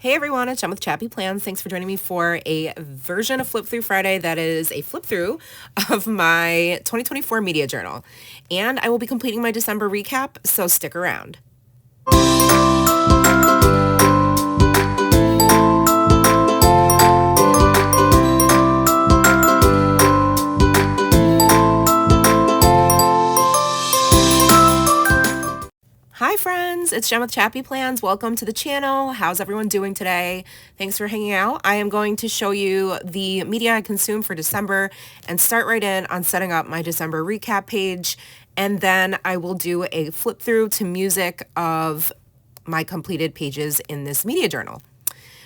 Hey everyone, it's Jen with ChappyPlans. Thanks for joining me for a version of Flip Through Friday that is a flip through of my 2024 media journal. And I will be completing my December recap, so stick around. Hi friends, it's Jen with ChappyPlans. Welcome to the channel. How's everyone doing today? Thanks for hanging out. I am going to show you the media I consumed for December and start right in on setting up my December recap page. And then I will do a flip through to music of my completed pages in this media journal.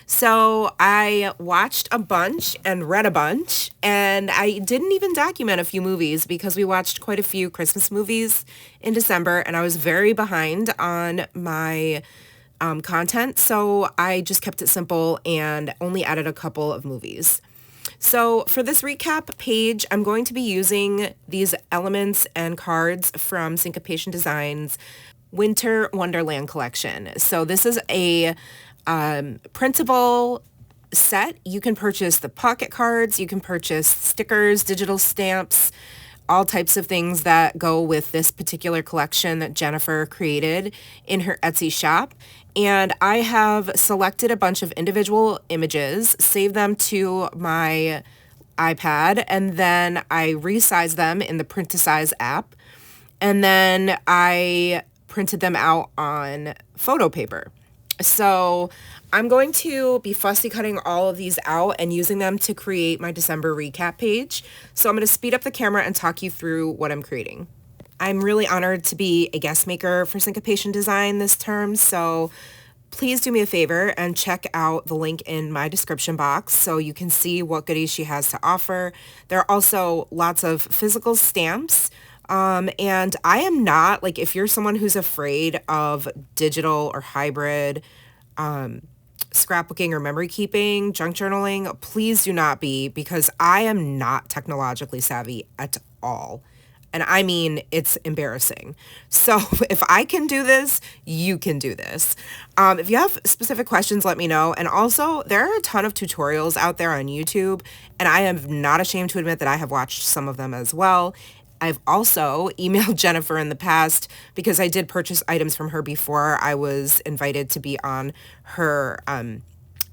So I watched a bunch and read a bunch, and I didn't even document a few movies because we watched quite a few Christmas movies in December, and I was very behind on my content. So I just kept it simple and only added a couple of movies. So for this recap page, I'm going to be using these elements and cards from Syncopation Designs Winter Wonderland collection. So this is a printable set. You can purchase the pocket cards, you can purchase stickers, digital stamps, all types of things that go with this particular collection that Jennifer created in her Etsy shop. And I have selected a bunch of individual images, saved them to my iPad, and then I resized them in the Print to Size app. And then I printed them out on photo paper. So I'm going to be fussy cutting all of these out and using them to create my December recap page. So I'm going to speed up the camera and talk you through what I'm creating. I'm really honored to be a guest maker for Syncopation Design this term, so please do me a favor and check out the link in my description box so you can see what goodies she has to offer. There are also lots of physical stamps. And I am not, like, if you're someone who's afraid of digital or hybrid scrapbooking or memory keeping, junk journaling, please do not be, because I am not technologically savvy at all. And I mean, it's embarrassing. So if I can do this, you can do this. If you have specific questions, let me know. And also, there are a ton of tutorials out there on YouTube, and I am not ashamed to admit that I have watched some of them as well. I've also emailed Jennifer in the past because I did purchase items from her before I was invited to be on her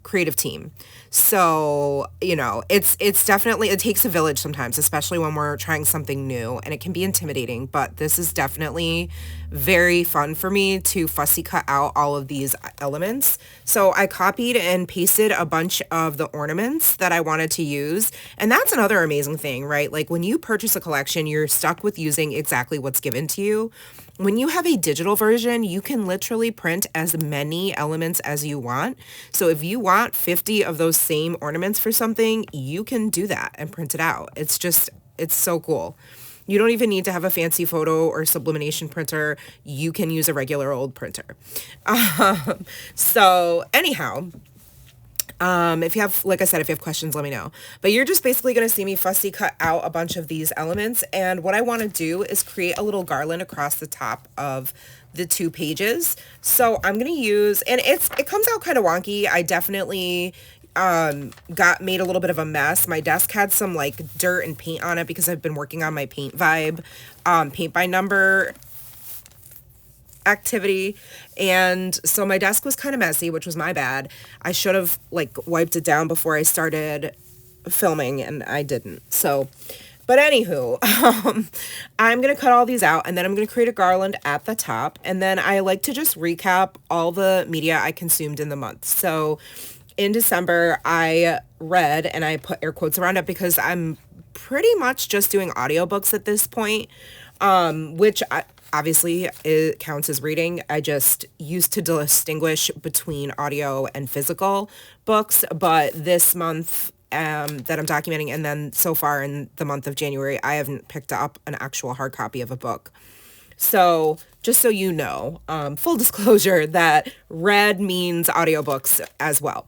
creative team. So, you know, it's definitely, it takes a village sometimes, especially when we're trying something new, and it can be intimidating, but this is definitely very fun for me to fussy cut out all of these elements. So I copied and pasted a bunch of the ornaments that I wanted to use. And that's another amazing thing, right? Like when you purchase a collection, you're stuck with using exactly what's given to you. When you have a digital version, you can literally print as many elements as you want. So if you want 50 of those same ornaments for something, you can do that and print it out. It's so cool. You don't even need to have a fancy photo or sublimation printer. You can use a regular old printer. So anyhow, if you have, like I said, if you have questions, let me know. But you're just basically going to see me fussy cut out a bunch of these elements. And what I want to do is create a little garland across the top of the two pages. So I'm going to use, and it comes out kind of wonky. I definitely made a little bit of a mess. My desk had some like dirt and paint on it because I've been working on my paint vibe, paint by number activity, and so my desk was kind of messy, which was my bad. I should have like wiped it down before I started filming, and I didn't. So, but anywho, I'm gonna cut all these out, and then I'm gonna create a garland at the top, and then I like to just recap all the media I consumed in the month. So in December, I read, and I put air quotes around it because I'm pretty much just doing audiobooks at this point, which obviously it counts as reading. I just used to distinguish between audio and physical books, but this month that I'm documenting, and then so far in the month of January, I haven't picked up an actual hard copy of a book. So just so you know, full disclosure that read means audiobooks as well.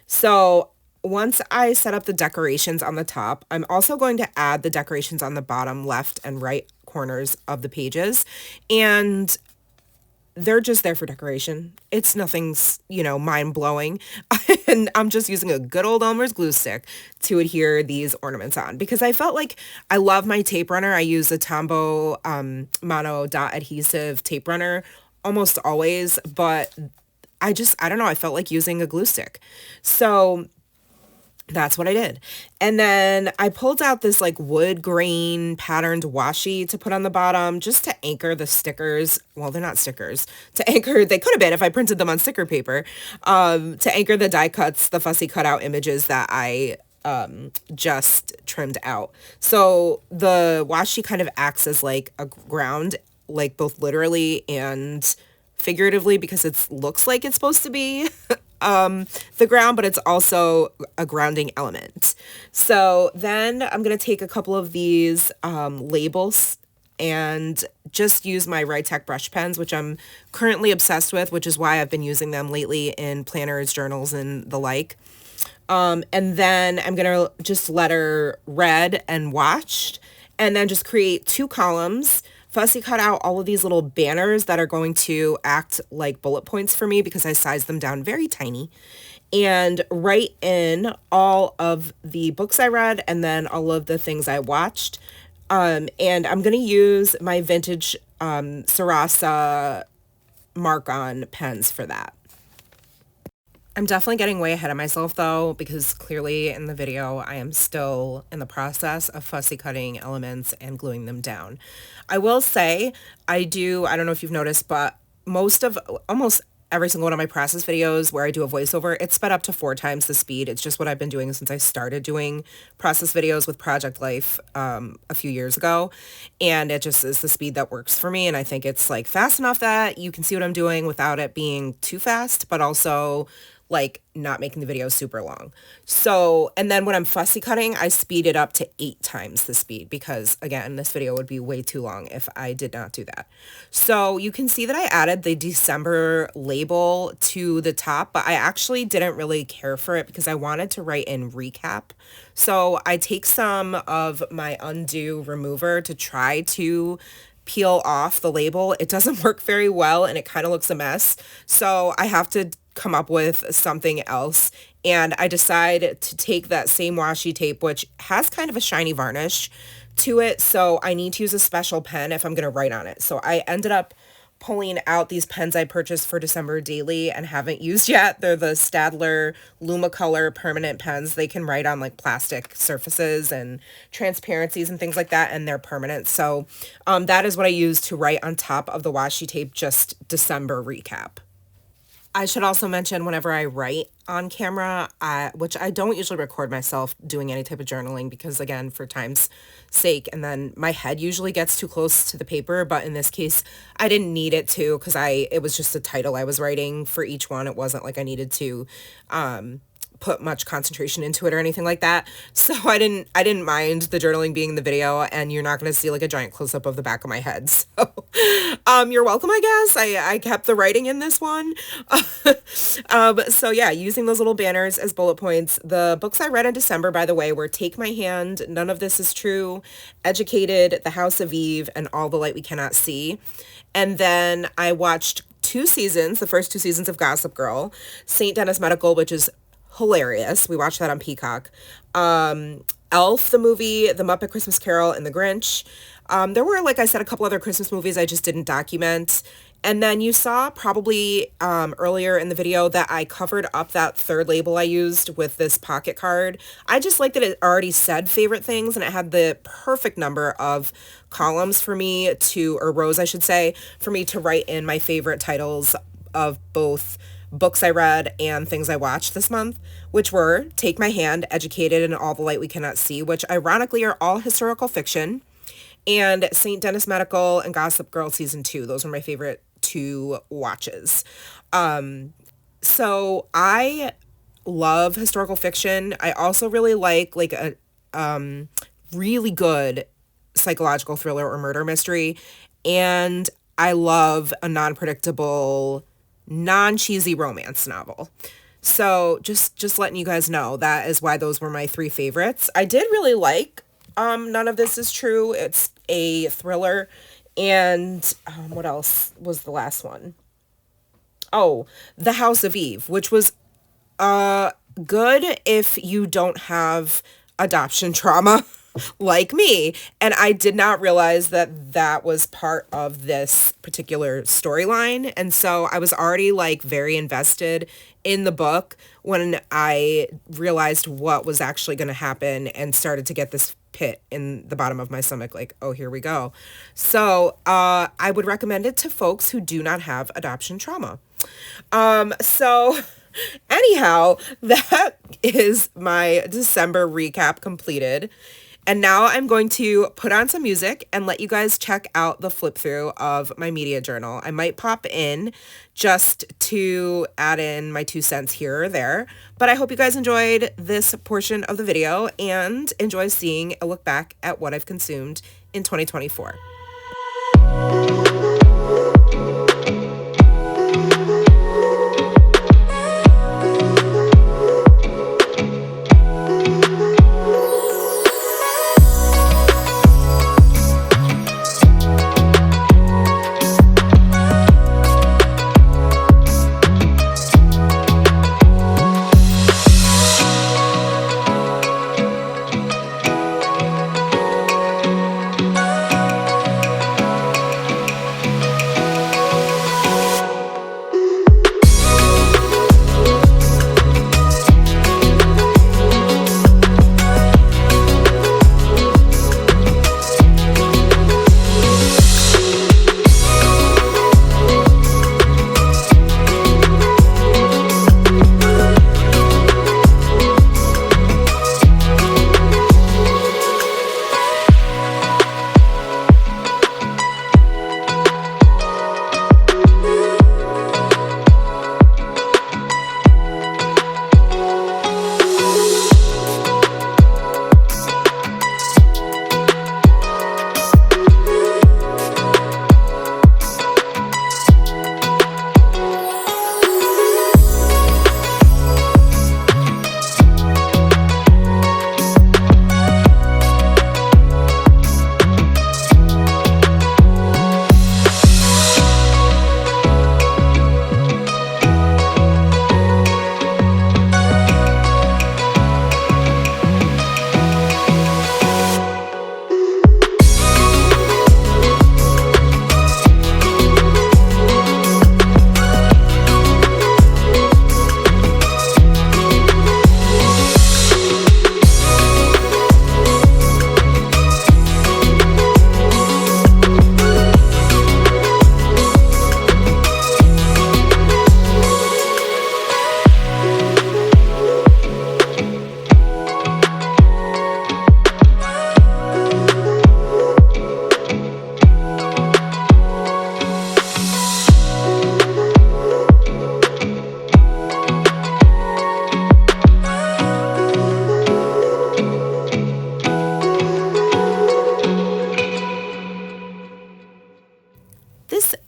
So once I set up the decorations on the top, I'm also going to add the decorations on the bottom left and right corners of the pages. And they're just there for decoration. It's nothing's, you know, mind-blowing. And I'm just using a good old Elmer's glue stick to adhere these ornaments on because I felt like I love my tape runner. I use a Tombow Mono Dot Adhesive tape runner almost always, but I don't know, I felt like using a glue stick. So that's what I did. And then I pulled out this like wood grain patterned washi to put on the bottom just to anchor the stickers. Well, they're not stickers. To anchor, they could have been if I printed them on sticker paper. To anchor the die cuts, the fussy cutout images that I just trimmed out. So the washi kind of acts as like a ground, like both literally and figuratively, because it looks like it's supposed to be the ground, but it's also a grounding element. So then I'm going to take a couple of these labels and just use my Tech brush pens, which I'm currently obsessed with, which is why I've been using them lately in planners, journals, and the like. And then I'm going to just letter red and watched, and then just create 2 columns. Fussy cut out all of these little banners that are going to act like bullet points for me because I sized them down very tiny, and write in all of the books I read and then all of the things I watched. And I'm going to use my vintage Sarasa mark-on pens for that. I'm definitely getting way ahead of myself though, because clearly in the video I am still in the process of fussy cutting elements and gluing them down. I will say I don't know if you've noticed, but almost every single one of my process videos where I do a voiceover, it's sped up to 4 times the speed. It's just what I've been doing since I started doing process videos with Project Life a few years ago. And it just is the speed that works for me. And I think it's like fast enough that you can see what I'm doing without it being too fast, but also like not making the video super long. So, and then when I'm fussy cutting, I speed it up to 8 times the speed because again, this video would be way too long if I did not do that. So you can see that I added the December label to the top, but I actually didn't really care for it because I wanted to write in recap. So I take some of my undo remover to try to peel off the label. It doesn't work very well and it kind of looks a mess. So I have to come up with something else, and I decide to take that same washi tape, which has kind of a shiny varnish to it, so I need to use a special pen if I'm going to write on it. So I ended up pulling out these pens I purchased for December Daily and haven't used yet. They're the Staedtler Lumacolor permanent pens. They can write on like plastic surfaces and transparencies and things like that, and they're permanent. So that is what I use to write on top of the washi tape, just December recap. I should also mention whenever I write on camera, which I don't usually record myself doing any type of journaling because again, for time's sake, and then my head usually gets too close to the paper, but in this case, I didn't need it to because it was just a title I was writing for each one. It wasn't like I needed to put much concentration into it or anything like that. So I didn't mind the journaling being in the video, and you're not going to see like a giant close-up of the back of my head. So you're welcome, I guess. I kept the writing in this one. So yeah, using those little banners as bullet points. The books I read in December, by the way, were Take My Hand, None of This Is True, Educated, The House of Eve, and All the Light We Cannot See. And then I watched the first 2 seasons of Gossip Girl, St. Denis Medical, which is hilarious. We watched that on Peacock. Elf, the movie, The Muppet Christmas Carol, and The Grinch. There were, like I said, a couple other Christmas movies I just didn't document. And then you saw probably earlier in the video that I covered up that 3rd label I used with this pocket card. I just liked that it already said favorite things, and it had the perfect number of columns for me or rows I should say, for me to write in my favorite titles of both books I read and things I watched this month, which were Take My Hand, Educated, and All the Light We Cannot See, which ironically are all historical fiction, and St. Denis Medical and Gossip Girl Season 2. Those were my favorite 2 watches. So I love historical fiction. I also really like a really good psychological thriller or murder mystery, and I love a non-predictable, non-cheesy romance novel. So just letting you guys know, that is why those were my 3 favorites. I did really like None of This Is True. It's a thriller. And what else was the last one? Oh, The House of Eve, which was good if you don't have adoption trauma like me. And I did not realize that that was part of this particular storyline. And so I was already like very invested in the book when I realized what was actually going to happen and started to get this pit in the bottom of my stomach, like, oh, here we go. So I would recommend it to folks who do not have adoption trauma. So anyhow, that is my December recap completed. And now I'm going to put on some music and let you guys check out the flip through of my media journal. I might pop in just to add in my 2 cents here or there, but I hope you guys enjoyed this portion of the video and enjoy seeing a look back at what I've consumed in 2024.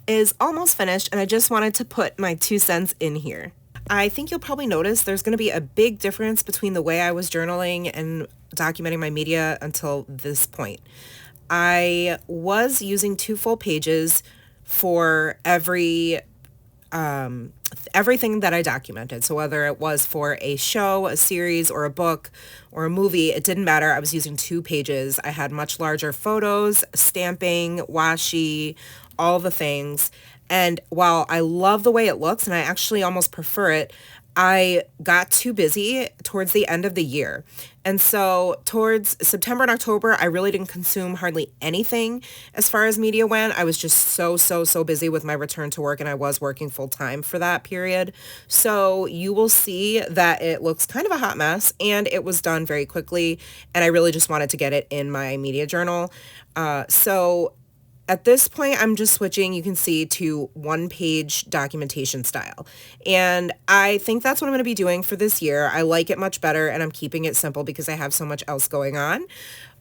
Is almost finished, and I just wanted to put my 2 cents in here. I think you'll probably notice there's going to be a big difference between the way I was journaling and documenting my media until this point. I was using 2 full pages for everything that I documented. So whether it was for a show, a series, or a book, or a movie, it didn't matter. I was using 2 pages. I had much larger photos, stamping, washi, all the things. And while I love the way it looks, and I actually almost prefer it, I got too busy towards the end of the year. And so towards September and October, I really didn't consume hardly anything as far as media went. I was just so busy with my return to work, and I was working full time for that period. So you will see that it looks kind of a hot mess, and it was done very quickly. And I really just wanted to get it in my media journal. So at this point, I'm just switching, you can see, to 1-page documentation style. And I think that's what I'm going to be doing for this year. I like it much better, and I'm keeping it simple because I have so much else going on.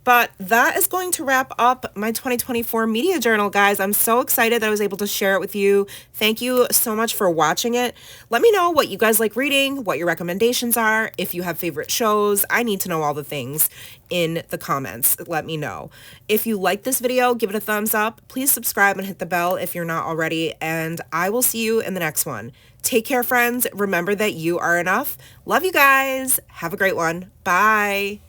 But that is going to wrap up my 2024 media journal, guys. I'm so excited that I was able to share it with you. Thank you so much for watching it. Let me know what you guys like reading, what your recommendations are, if you have favorite shows. I need to know all the things in the comments. Let me know. If you like this video, give it a thumbs up. Please subscribe and hit the bell if you're not already, and I will see you in the next one. Take care, friends. Remember that you are enough. Love you guys. Have a great one. Bye.